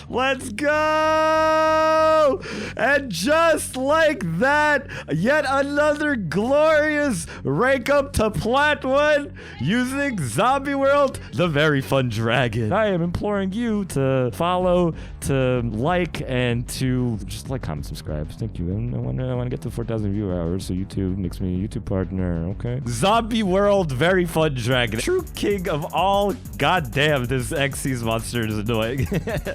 Let's go! And just like that, yet another glorious rank up to Plat 1 using Zombie World, the very fun dragon. I am imploring you to follow, to like, and to just like, comment, subscribe. Thank you. I want to get to 4,000 viewer hours, so YouTube makes me a YouTube partner, okay? Zombie World, very fun dragon. True king of all. Goddamn, this XC's monster is annoying.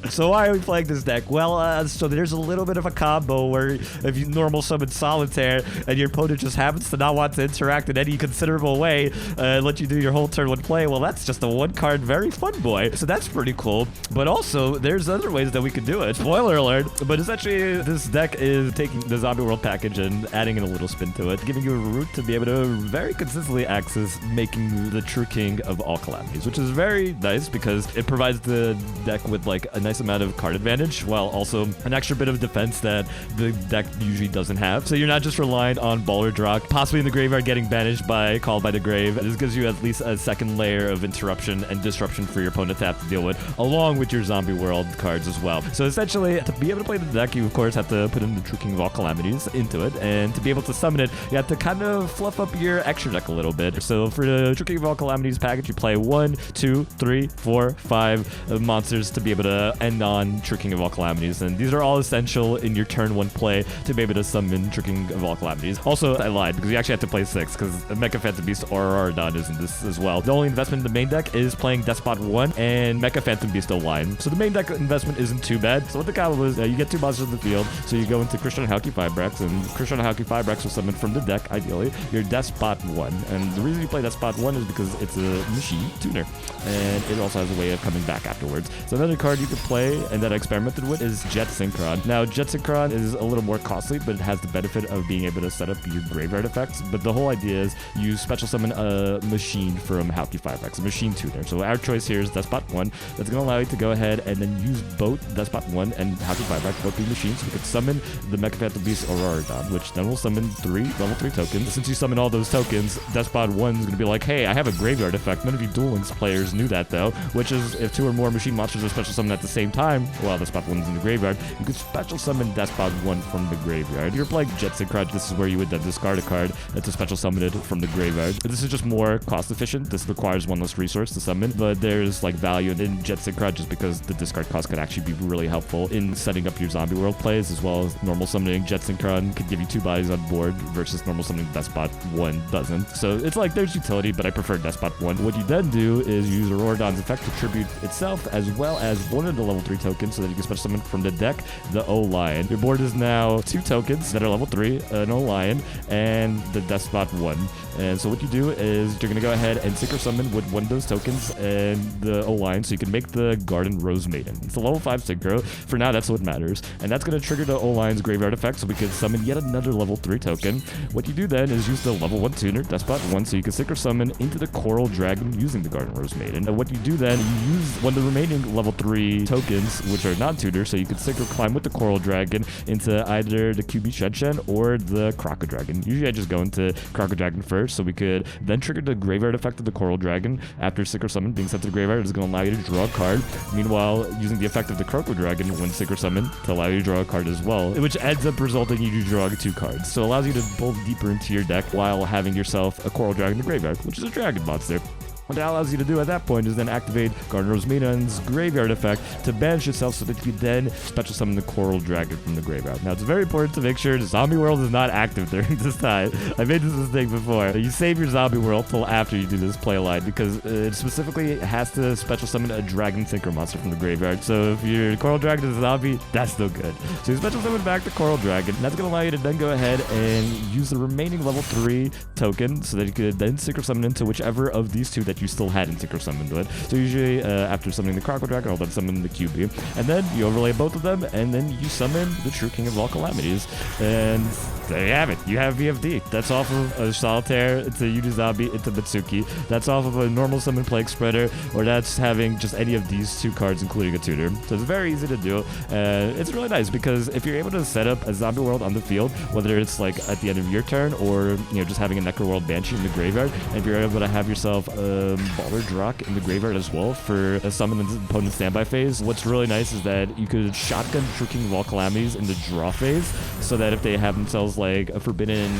So why are we playing this deck? Well, so there's a little bit of a combo where if you normal summon Solitaire and your opponent just happens to not want to interact in any considerable way and let you do your whole turn one play, well, that's just a one card very fun boy. So that's pretty cool. But also, there's other ways that we can do it. Spoiler alert, but essentially this deck is taking the Zombie World package and adding in a little spin to it, giving you a route to be able to very consistently access making the true king of all calamities, which is very nice because it provides the deck with like a nice amount of card advantage while also an extra bit of defense that the deck usually doesn't have. So you're not just relying on Baller Drock, possibly in the graveyard getting banished by Called by the Grave. This gives you at least a second layer of interruption and disruption for your opponent to have to deal with, along with your Zombie World cards as well. So essentially, to be able to play the deck, you of course have to put in the True King of all calamities into it, and to be able to summon it, you have to kind of fluff up your extra deck a little bit. So for the True King of all calamities package, you play 1, 2, 3, 4, 5 monsters to be able to end on True King of all calamities, and these are all essential in your turn 1 play to be able to summon True King of all calamities. Also, I lied because you actually have to play 6 because Mecha Phantom Beast aUroRaDoN is in this as well. The only investment in the main deck is playing Despot 1 and Mecha Phantom Beast line. So the main deck investment isn't too bad. So what the combo is, you get 2 monsters in the field, so you go into Christian Hauki 5-Brex, and Christian Hauki 5-Brex will summon from the deck, ideally, your Despot 1. And the reason you play Despot 1 is because it's a machine tuner, and it also has a way of coming back afterwards. So another card you could play, and that I experimented with, is Jet Synchron. Now, Jet Synchron is a little more costly, but it has the benefit of being able to set up your graveyard effects. But the whole idea is you special summon a machine from Hauki 5-Brex, a machine tuner. So our choice here is Despot 1. That's going to allow you to go ahead and then use both Despot 1 and Hauki 5-Brex, both being machines. So we could summon the Mecha Phantom Beast aUroRaDoN, which then will summon 3 level 3 tokens. Since you summon all those tokens, Despot 1 is going to be like, hey, I have a graveyard effect. None of you Duel Links players knew that though, which is if 2 or more machine monsters are special summoned at the same time while Despot 1 is in the graveyard, you could special summon Despot 1 from the graveyard. If you're playing Jet Synchron, this is where you would then discard a card to special summon it from the graveyard. This is just more cost efficient. This requires 1 less resource to summon, but there's like value in Jet Synchron just because the discard cost could actually be really helpful in setting up your Zombie World plays, as well as normal summoning Jet Synchron could give you 2 bodies on board versus normal summoning Despot 1 doesn't. So it's like there's utility, but I prefer Despot 1. What you then do is use aUroRaDoN's effect to tribute itself as well as 1 of the level 3 tokens so that you can special summon from the deck the O-Lion. Your board is now 2 tokens that are level 3, an O-Lion, and the Despot 1. And so what you do is you're going to go ahead and synchro summon with 1 of those tokens and the O-Lion so you can make the Garden Rose Maiden. It's a level 5 synchro. For now, that's what matters. And that's going to trigger the O-Lion's graveyard effect so we can summon yet another level 3 token. What you do then is use the level 1 tuner, Despot 1, so you can synchro summon into the Coral Dragon using the Garden Rose Maiden. And what you do then, you use 1 of the remaining level 3 tokens, which are non-tuner, so you can synchro climb with the Coral Dragon into either the QB Shen or the Croco Dragon. Usually I just go into Croco Dragon first, so we could then trigger the graveyard effect of the Coral Dragon. After synchro summon being sent to the graveyard, it's going to allow you to draw a card. Meanwhile, using the effect of the Croco Dragon when synchro summon to allow you to draw a card as well, which ends up resulting in you drawing 2 cards. So it allows you to pull deeper into your deck while having yourself a Coral Dragon in the graveyard, which is a dragon monster. What that allows you to do at that point is then activate Garden Rose Maiden's graveyard effect to banish itself so that you can then special summon the Coral Dragon from the graveyard. Now, it's very important to make sure the Zombie World is not active during this time. I made this mistake before. You save your Zombie World till after you do this play line because it specifically has to special summon a Dragon Synchro monster from the graveyard. So if your Coral Dragon is a zombie, that's no good. So you special summon back the Coral Dragon, and that's going to allow you to then go ahead and use the remaining level 3 token so that you could then synchro summon into whichever of these 2 that you still had in synchro summoned with. So usually after summoning the Croco Dragon, I'll then summon the QB. And then you overlay both of them, and then you summon the True King of all calamities. And there you have it. You have V.F.D. That's off of a Solitaire into Unizombie into Mitsuki. That's off of a normal summon Plague Spreader, or that's having just any of these 2 cards, including a tutor. So it's very easy to do. It's really nice because if you're able to set up a zombie world on the field, whether it's like at the end of your turn or just having a Necro World Banshee in the graveyard, and if you're able to have yourself a Baller Drock in the graveyard as well for a summon in the opponent's standby phase, what's really nice is that you could shotgun Tricking of all Calamities in the draw phase, so that if they have themselves like a Forbidden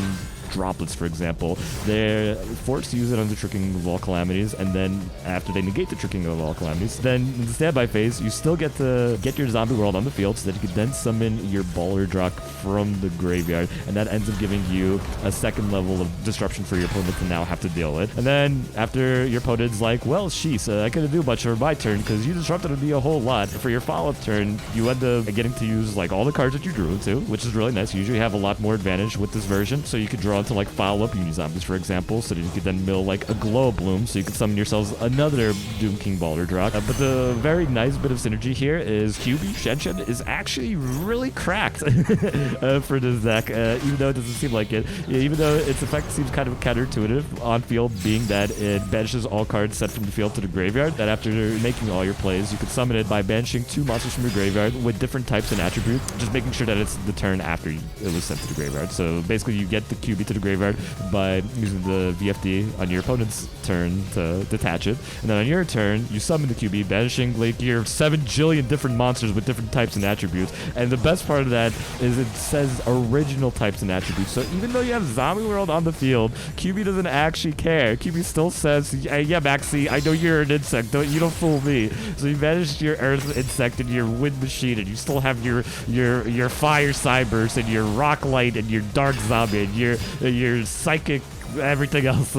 Droplets, for example, they're forced to use it on the Tricking of all Calamities, and then after they negate the Tricking of all Calamities, then in the standby phase, you still get to get your zombie world on the field so that you can then summon your Baller Drock from the graveyard, and that ends up giving you a second level of disruption for your opponent to now have to deal with. And then after your opponent's like, well, sheesh, I couldn't do much for my turn because you disrupted me a whole lot. For your follow-up turn, you end up getting to use like all the cards that you drew into, which is really nice. You usually have a lot more advantage with this version, so you could draw into like follow-up Unizombies, for example, so that you could then mill like a Glow Bloom, so you could summon yourselves another Doom King Baller Drock. But the very nice bit of synergy here is QB Shenshen is actually really cracked for this deck, even though it doesn't seem like it. Even though its effect seems kind of counterintuitive on field, being that it banishes all cards sent from the field to the graveyard, that after making all your plays, you could summon it by banishing 2 monsters from your graveyard with different types and attributes, just making sure that it's the turn after it was sent to the graveyard. So basically you get the QB to the graveyard by using the V.F.D. on your opponent's turn to detach it, and then on your turn you summon the QB, banishing like your 7 jillion different monsters with different types and attributes. And the best part of that is it says original types and attributes, so even though you have Zombie World on the field, QB doesn't actually care. QB still says, hey, yeah, Maxi, I know you're an insect, you don't fool me. So you banished your Earth Insect and your Wind Machine, and you still have your Fire Cyberse and your Rock Light and your Dark Zombie and your Psychic everything else.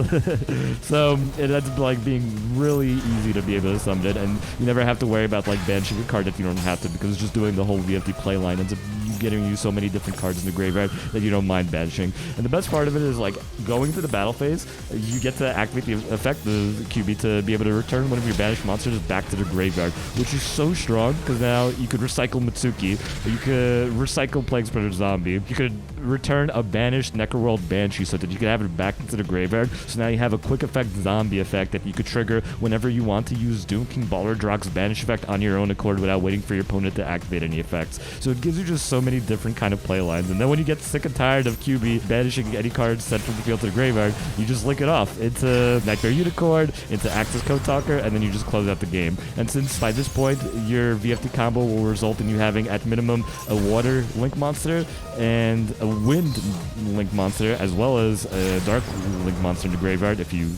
So it ends up like being really easy to be able to summon it, and you never have to worry about like banishing a card if you don't have to, because it's just doing the whole V.F.D. play line ends up getting you so many different cards in the graveyard that you don't mind banishing. And the best part of it is like going to the battle phase, you get to activate the effect, the QB, to be able to return one of your banished monsters back to the graveyard, which is so strong because now you could recycle Mitsuki, you could recycle Plague Spreader Zombie, you could return a banished Necroworld Banshee so that you can have it back into the graveyard. So now you have a quick effect zombie effect that you could trigger whenever you want to use Doom King Baller Drock's banish effect on your own accord without waiting for your opponent to activate any effects. So it gives you just so many different kind of play lines. And then when you get sick and tired of QB banishing any cards sent from the field to the graveyard, you just link it off into Nightmare Unicorn, into Axis Code Talker, and then you just close out the game. And since by this point your V.F.D. combo will result in you having at minimum a Water Link monster and a Wind Link monster, as well as a Dark Link monster in the graveyard if you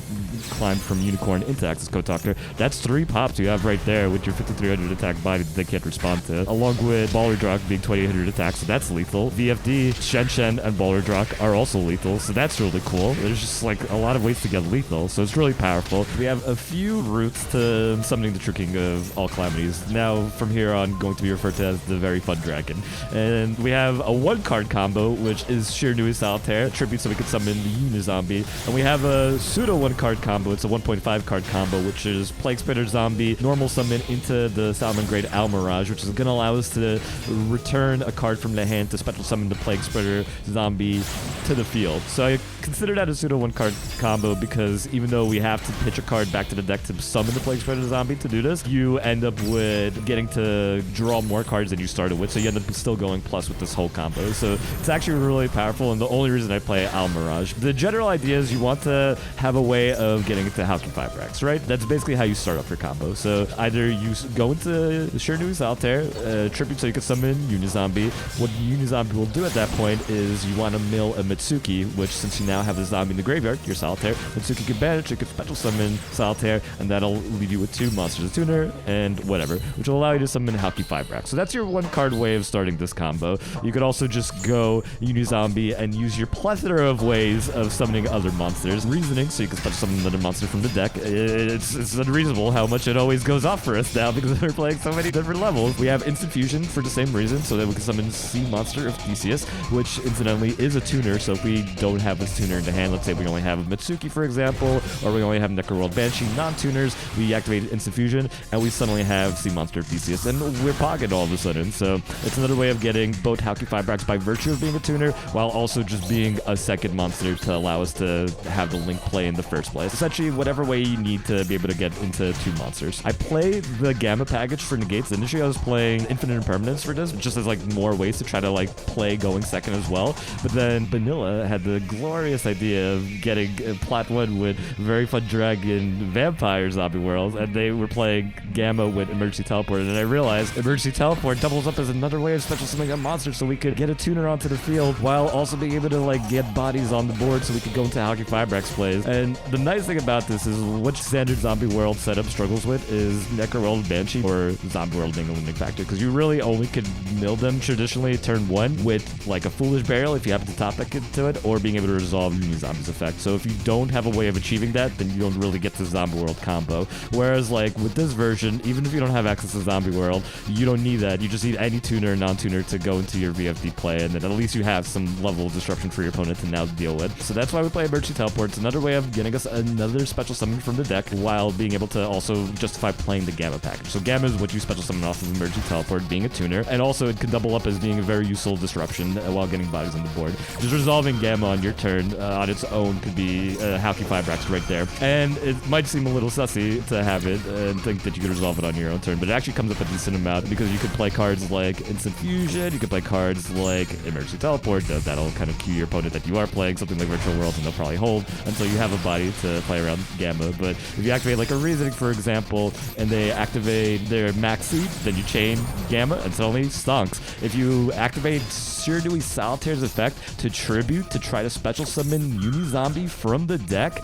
climb from Unicorn into Axis Code Talker. That's 3 pops you have right there with your 5300 attack body that they can't respond to, along with Baller Drock being 2800 attack, so that's lethal. V.F.D, Shen, and Baller Drock are also lethal, so that's really cool. There's just like a lot of ways to get lethal, so it's really powerful. We have a few routes to summoning the Tricking of all Calamities. Now, from here on, going to be referred to as the Very Fun Dragon. And we have a 1-card combo, which is Shirnui Solitaire, tribute, so we can summon the Unizombie. And we have a pseudo 1-card combo. It's a 1.5 card combo, which is Plague Spreader Zombie, normal summon into the Salamangreat Almirage, which is going to allow us to return a card from the hand to special summon the Plague Spreader Zombie to the field. So I consider that a pseudo 1-card combo because even though we have to pitch a card back to the deck to summon the Plague Spreader Zombie to do this, you end up with getting to draw more cards than you started with, so you end up still going plus with this whole combo. So it's actually really powerful, and the only reason I play Almirage. The general idea is you want to have a way of getting into Halcyon 5 racks, right? That's basically how you start off your combo. So either you go into Shirnui Solitaire, tribute, so you can summon Unizombie. What Unizombie will do at that point is you want to mill a Mitsuki, which since you now have a zombie in the graveyard, your Solitaire, Mitsuki can banish, you can special summon Solitaire, and that'll leave you with 2 monsters, a tuner, and whatever, which will allow you to summon Halcyon 5 racks. So that's your 1-card way of starting this combo. You could also just go Unizombie and use your plethora of ways of summoning other monsters. Reasoning, so you can special summon another monster from the deck. It's unreasonable how much it always goes off for us now because we're playing so many different levels. We have Instant Fusion for the same reason, so that we can summon Sea Monster of Theseus, which incidentally is a tuner. So if we don't have this tuner in the hand, let's say we only have Mitsuki, for example, or we only have Necroworld Banshee non-tuners, we activate Instant Fusion, and we suddenly have Sea Monster of Theseus, and we're pocket all of a sudden. So it's another way of getting both Halki-Fibrax by virtue of being a tuner, while also just being a second monster to allow us to have the link play in the first place. Essentially, whatever way you need to be able to get into two monsters. I play the Gamma package for negates. Initially, I was playing Infinite Impermanence for this, just as like more ways to try to like play going second as well. But then Vanilla had the glorious idea of getting Plat 1 with very fun dragon vampire zombie worlds, and they were playing Gamma with Emergency Teleport, and I realized Emergency Teleport doubles up as another way of special summoning a monster, so we could get a tuner onto the field while also being able to like get bodies on the board so we could go into Halki-Fibrax plays. And the nice thing about this is what standard zombie world setup struggles with is Necroworld Banshee or zombie world being a limiting factor, because you really only could mill them traditionally turn 1 with like a Foolish Burial if you happen to top deck into it, or being able to resolve Uni-Zombies effect. So if you don't have a way of achieving that, then you don't really get the zombie world combo. Whereas like with this version, even if you don't have access to zombie world, you don't need that. You just need any tuner or non-tuner to go into your V.F.D play, and then at least you have some level of disruption for your opponent to now deal with. So that's why we play Emergency Teleport. It's another way of getting us another special summon from the deck while being able to also justify playing the Gamma package. So Gamma is what you special summon off of Emergency Teleport, being a tuner, and also it can double up as being a very useful disruption while getting bodies on the board. Just resolving Gamma on your turn on its own could be Halki-Fibrax right there. And it might seem a little sussy to have it and think that you could resolve it on your own turn, but it actually comes up a decent amount because you could play cards like Instant Fusion, you could play cards like Emergency Teleport, that'll kind of cue your opponent that you are playing something like Virtual Worlds, and they'll probably hold until you have a body to play around Gamma. But if you activate like a Reasoning, for example, and they activate their Maxi, then you chain Gamma and suddenly stonks. If you activate Shiradui Solitaire's effect to tribute to try to special summon Uni-Zombie from the deck,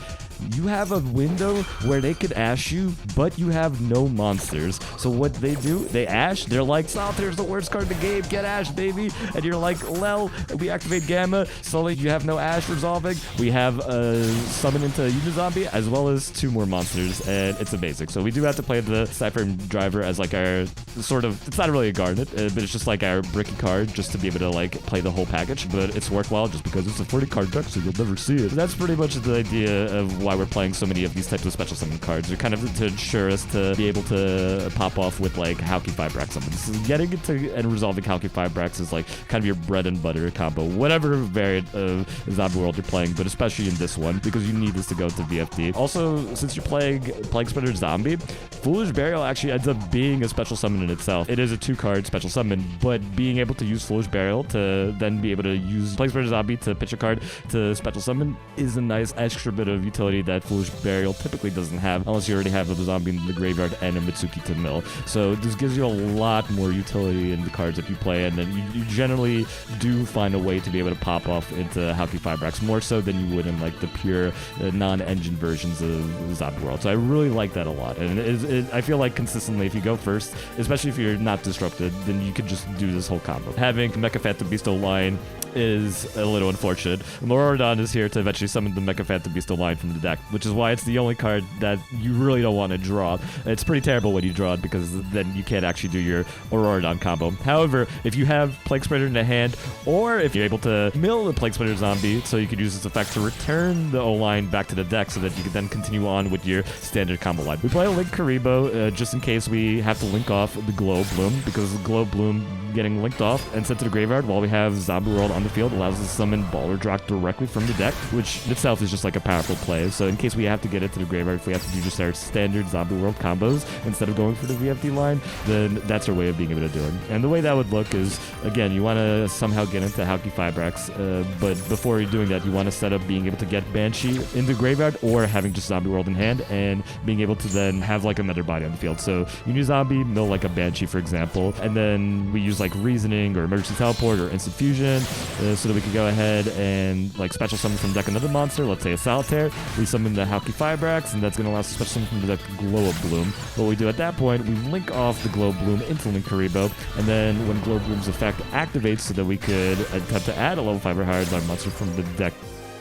you have a window where they could ash you, but you have no monsters. So what they do, they ash, they're like, Solitaire's the worst card in the game, get ash, baby. And you're like, lel, we activate Gamma, suddenly you have no ash resolving. We have a summon into Uni-Zombie, as well as 2 more monsters, and it's amazing. So we do have to play the Cypher Driver as like our sort of, it's not really a Garnet, but it's just like our bricky card, just to be able to like play the whole package. But it's worthwhile just because it's a 40 card deck, so you'll never see it. So that's pretty much the idea of why we're playing so many of these types of special summon cards. They're kind of to ensure us to be able to pop off with like Halki-Fibrax summons. So getting into and resolving Halki-Fibrax is like kind of your bread and butter combo, whatever variant of zombie world you're playing, but especially in this one because you need this to go to V.F.D. Also, since you're playing Plague Spreader Zombie, Foolish Burial actually ends up being a special summon in itself. It is a 2-card special summon, but being able to use Foolish Burial to then be able to use Plague Spreader Zombie to pitch a card to special summon is a nice extra bit of utility that Foolish Burial typically doesn't have unless you already have the zombie in the graveyard and a Mitsuki to mill. So this gives you a lot more utility in the cards that you play, and then you generally do find a way to be able to pop off into Halki-Fibrax more so than you would in like the pure non-engine versions of Zombie World. So I really like that a lot, and I feel like consistently if you go first, especially if you're not disrupted, then you could just do this whole combo. Having Mecha Phantom Beasto line is a little unfortunate. aUroRaDoN is here to eventually summon the Mecha Phantom Beasto line from the deck, which is why it's the only card that you really don't want to draw. It's pretty terrible when you draw it because then you can't actually do your aUroRaDoN combo. However, if you have Plague Spreader in the hand, or if you're able to mill the Plague Spreader zombie, so you could use this effect to return the O-line back to the deck so that you can then continue on with your standard combo line. We play a Link Karibo just in case we have to link off the Glow Bloom, because the Glow Bloom getting linked off and sent to the graveyard while we have Zombie World on the field allows us to summon Baller Drock directly from the deck, which itself is just like a powerful play. So in case we have to get it to the graveyard, if we have to do just our standard Zombie World combos instead of going for the V.F.D line, then that's our way of being able to do it. And the way that would look is, again, you want to somehow get into Halki-Fibrax, but before you're doing that, you want to set up being able to get Banshee in the graveyard or having just Zombie World in hand and being able to then have like another body on the field. So you use Zombie, mill like a Banshee, for example, and then we use like Reasoning or Emergency Teleport or Instant Fusion so that we can go ahead and like special summon from deck another monster, let's say a Solitaire. We summon the Halki-Fibrax, and that's going to allow us to special summon from the deck Glow Bloom. What we do at that point, we link off the Glow Bloom into Link Karibo, and then when Glow Bloom's effect activates so that we could attempt to add a level 5 or higher Dark monster from the deck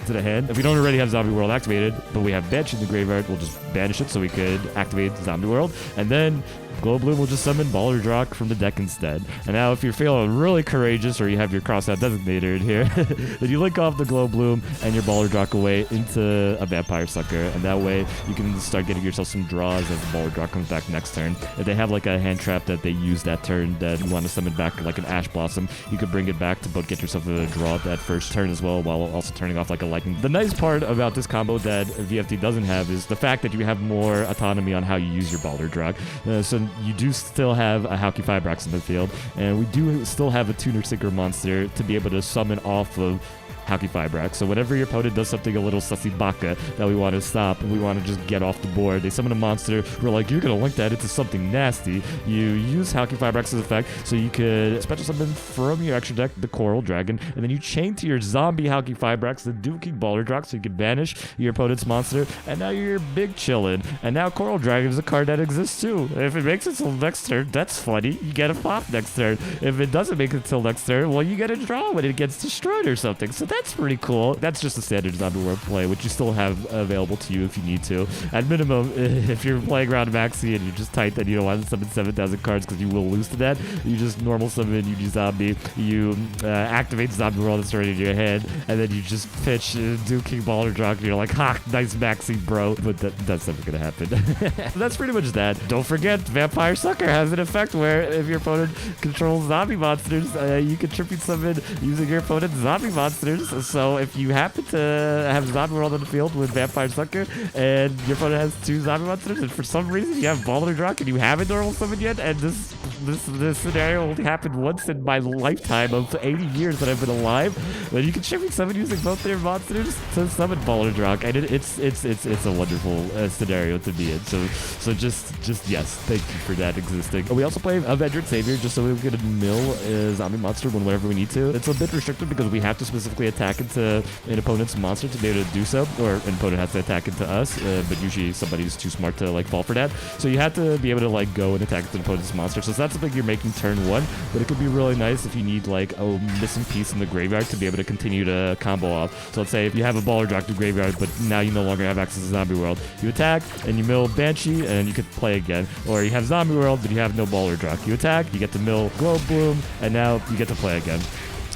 to the hand. If we don't already have Zombie World activated, but we have Banshee in the graveyard, we'll just banish it so we could activate Zombie World. And then Glow Bloom will just summon Ballardrock from the deck instead. And now if you're feeling really courageous or you have your crossout designator in here, then you link off the Glow Bloom and your Ballardrock away into a Vampire Sucker. And that way you can start getting yourself some draws as the Ballardrock comes back next turn. If they have like a hand trap that they use that turn that you want to summon back like an Ash Blossom, you could bring it back to both get yourself a draw that first turn as well, while also turning off like a Lightning. The nice part about this combo that V.F.D doesn't have is the fact that you have more autonomy on how you use your Ballardrock. So you do still have a Hauki Fibrax in the field, and we do still have a Tuner Sinker monster to be able to summon off of Hauki Fibrax. So whenever your opponent does something a little sussy baka that we want to stop and we want to just get off the board, they summon a monster, we're like, you're going to link that into something nasty. You use Hauki Fibrax's effect, so you could special summon from your extra deck the Coral Dragon, and then you chain to your zombie Hauki Fibrax the Dookie Ballardrock, so you can banish your opponent's monster, and now you're big chillin'. And now Coral Dragon is a card that exists too. If it makes it till next turn, that's funny. You get a pop next turn. If it doesn't make it till next turn, well, you get a draw when it gets destroyed or something. So that's pretty cool. That's just a standard Zombie World play, which you still have available to you if you need to. At minimum, if you're playing around Maxi and you're just tight that you don't want to summon 7,000 cards because you will lose to that, you just normal summon Yu-Gi Zombie, you activate Zombie World that's already in your head, and then you just pitch King Ballardrock, and you're like, ha, nice Maxi, bro. But that's never going to happen. That's pretty much that. Don't forget, Vampire Sucker has an effect where if your opponent controls zombie monsters, you can tribute summon using your opponent's zombie monsters. So if you happen to have Zombie World on the field with Vampire Sucker and your opponent has 2 zombie monsters and for some reason you have Ballardrock and you haven't normal summoned yet, and this scenario only happened once in my lifetime of 80 years that I've been alive, then you can tribute summon using both their monsters to summon Ballardrock, and it's a wonderful scenario to be in. So just yes, thank you for that existing. We also play Avenger Savior just so we can mill a zombie monster whenever we need to. It's a bit restricted because we have to specifically attack into an opponent's monster to be able to do so, or an opponent has to attack into us, but usually somebody's too smart to like fall for that. So you have to be able to like go and attack into an opponent's monster. So it's not something you're making turn 1, but it could be really nice if you need like a missing piece in the graveyard to be able to continue to combo off. So let's say if you have a Ballardrock to graveyard, but now you no longer have access to Zombie World, you attack and you mill Banshee and you could play again. Or you have Zombie World, but you have no Ballardrock. You attack, you get to mill Glow Bloom, and now you get to play again.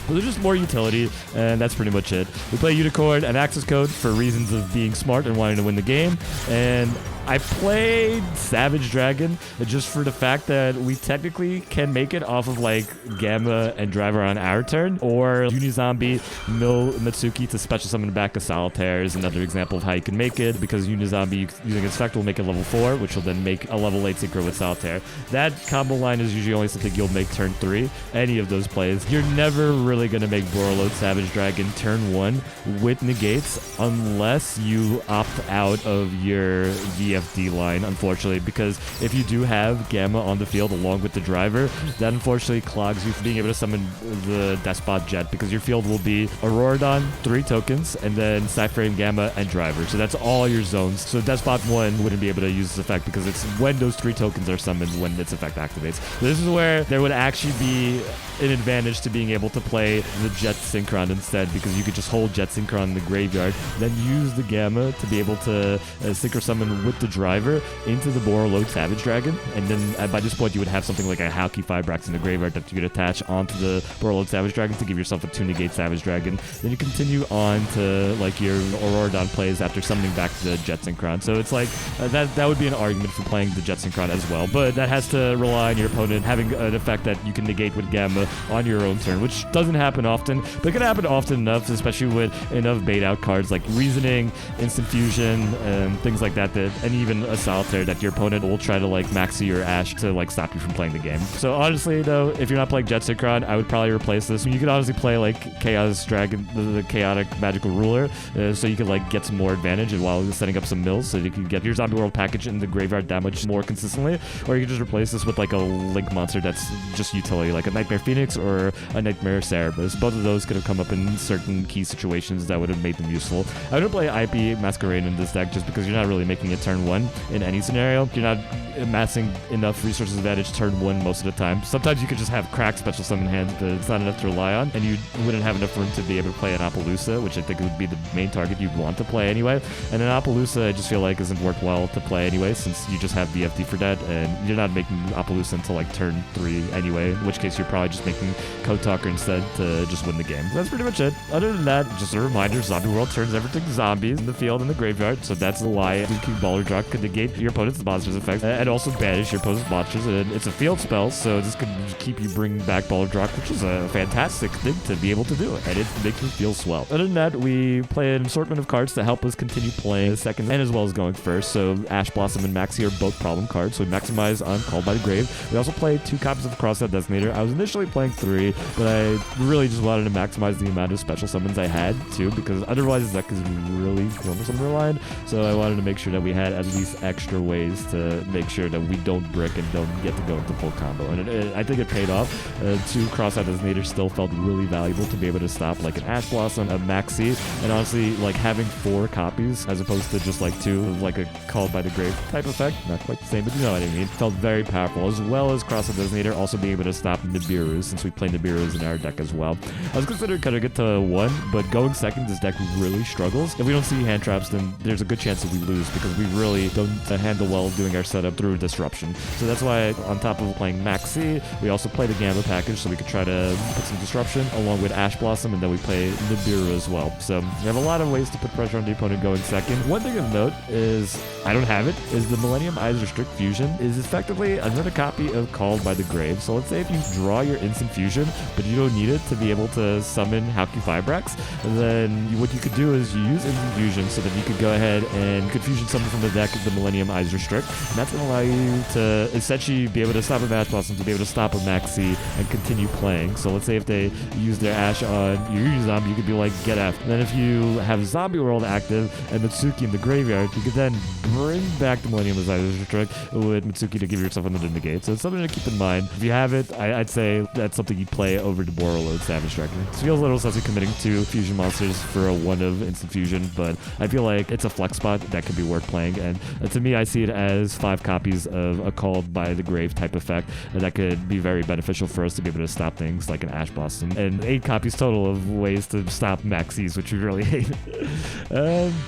So there's just more utility, and that's pretty much it. We play Unicorn and Access Code for reasons of being smart and wanting to win the game, and I played Savage Dragon just for the fact that we technically can make it off of like Gamma and Driver on our turn, or Unizombie mill Mitsuki to special summon back a Solitaire is another example of how you can make it, because Unizombie using its effect will make it level 4, which will then make a level 8 synchro with Solitaire. That combo line is usually only something you'll make turn 3. Any of those plays, you're never really going to make Borreload Savage Dragon turn 1 with negates unless you opt out of your V.F.D line, unfortunately, because if you do have Gamma on the field along with the Driver, that unfortunately clogs you from being able to summon the Despot Jet, because your field will be aUroRaDoN, 3 tokens, and then Cyframe, Gamma, and Driver. So that's all your zones. So Despot 1 wouldn't be able to use this effect because it's when those 3 tokens are summoned when its effect activates. So this is where there would actually be an advantage to being able to play the Jet Synchron instead, because you could just hold Jet Synchron in the graveyard, then use the Gamma to be able to Synchro Summon with the Driver into the Borreload Savage Dragon, and then by this point you would have something like a Hauki Fibrax in the graveyard that you could attach onto the Borreload Savage Dragon to give yourself a 2-negate Savage Dragon. Then you continue on to like your aUroRaDoN plays after summoning back the Jet Synchron. So it's like that would be an argument for playing the Jet Synchron as well, but that has to rely on your opponent having an effect that you can negate with Gamma on your own turn, which doesn't happen often, but it can happen often enough, especially with enough bait out cards like Reasoning, Instant Fusion, and things like that, and even a Solitaire that your opponent will try to like Maxi or Ash to like stop you from playing the game. So honestly though, if you're not playing Jet Synchron, I would probably replace this. You could honestly play like Chaos Dragon, the Chaotic Magical Ruler, so you could like get some more advantage and while setting up some mills, so you can get your Zombie World package in the graveyard damage more consistently, or you can just replace this with like a Link monster that's just utility, like a Nightmare Phoenix Phoenix or a Nightmare Cerebus. Both of those could have come up in certain key situations that would have made them useful. I would play IP Masquerade in this deck just because you're not really making it turn 1 in any scenario. You're not amassing enough resources advantage turn 1 most of the time. Sometimes you could just have cracked special summon hands, but it's not enough to rely on, and you wouldn't have enough room to be able to play an Appaloosa, which I think would be the main target you'd want to play anyway. And an Appaloosa I just feel like isn't worth well to play anyway, since you just have V.F.D for that, and you're not making Appaloosa until like turn 3 anyway, in which case you're probably just making Code Talker instead to just win the game. That's pretty much it. Other than that, just a reminder, Zombie World turns everything zombies in the field and the graveyard, so that's why King Baller Drop could negate your opponent's monsters effects and also banish your opponent's monsters. And it's a field spell, so this could keep you bringing back Baller Drop, which is a fantastic thing to be able to do, and it makes me feel swell. Other than that, we play an assortment of cards to help us continue playing second and as well as going first. So Ash Blossom and Maxi are both problem cards, so we maximize on Called by the Grave. We also play 2 copies of Crosshair Designator. I was initially playing 3, but I really just wanted to maximize the amount of special summons I had too, because otherwise the deck is really cumbersome reliant. So I wanted to make sure that we had at least extra ways to make sure that we don't brick and don't get to go into full combo. And I think it paid off. 2 Crosshair Designator still felt really valuable to be able to stop like an Ash Blossom, a Maxi, and honestly like having 4 copies as opposed to just like 2 of like a Called by the Grave type effect. Not quite the same, but you know what I mean. Felt very powerful, as well as Crosshair Designator also being able to stop Nibiru, since we play Nibiru's in our deck as well. I was considering kind of get to 1, but going second, this deck really struggles. If we don't see hand traps, then there's a good chance that we lose because we really don't handle well doing our setup through disruption. So that's why on top of playing Maxi, we also play the Gamma package so we could try to put some disruption along with Ash Blossom, and then we play Nibiru as well. So we have a lot of ways to put pressure on the opponent going second. One thing of note is, I don't have it, is the Millennium Eyes Restrict Fusion is effectively another copy of Called by the Grave. So let's say if you draw your instant fusion, but you don't need it to be able to summon Hauki Fibrax, then what you could do is you use instant fusion so that you could go ahead and you could fusion summon from the deck the Millennium Eyes Restrict, and that's going to allow you to essentially be able to stop a Ash Blossom, to be able to stop a Maxi and continue playing. So let's say if they use their Ash on your zombie, you could be like, get F. And then if you have Zombie World active and Mitsuki in the graveyard, you could then bring back the Millennium Eyes Restrict with Mitsuki to give yourself another negate. So it's something to keep in mind. If you have it, I'd say that's something you'd play over the Borreload Savage Striker. It feels a little sussy committing to fusion monsters for a 1 of instant fusion, but I feel like it's a flex spot that could be worth playing, and to me I see it as 5 copies of a Called by the Grave type effect, and that could be very beneficial for us to be able to stop things like an Ash Blossom, and 8 copies total of ways to stop Maxis, which we really hate.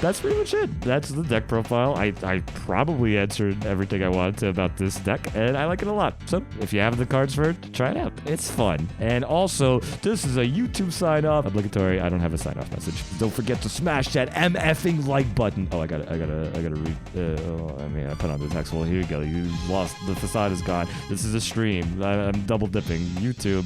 That's pretty much it. That's the deck profile. I probably answered everything I wanted to about this deck, and I like it a lot. So if you have the cards for it, try it out. It's fun. And also, this is a YouTube sign-off. Obligatory. I don't have a sign-off message. Don't forget to smash that MFing like button. Oh, I gotta read. I put on the text. Well, here you go. You lost. The facade is gone. This is a stream. I'm double dipping. YouTube.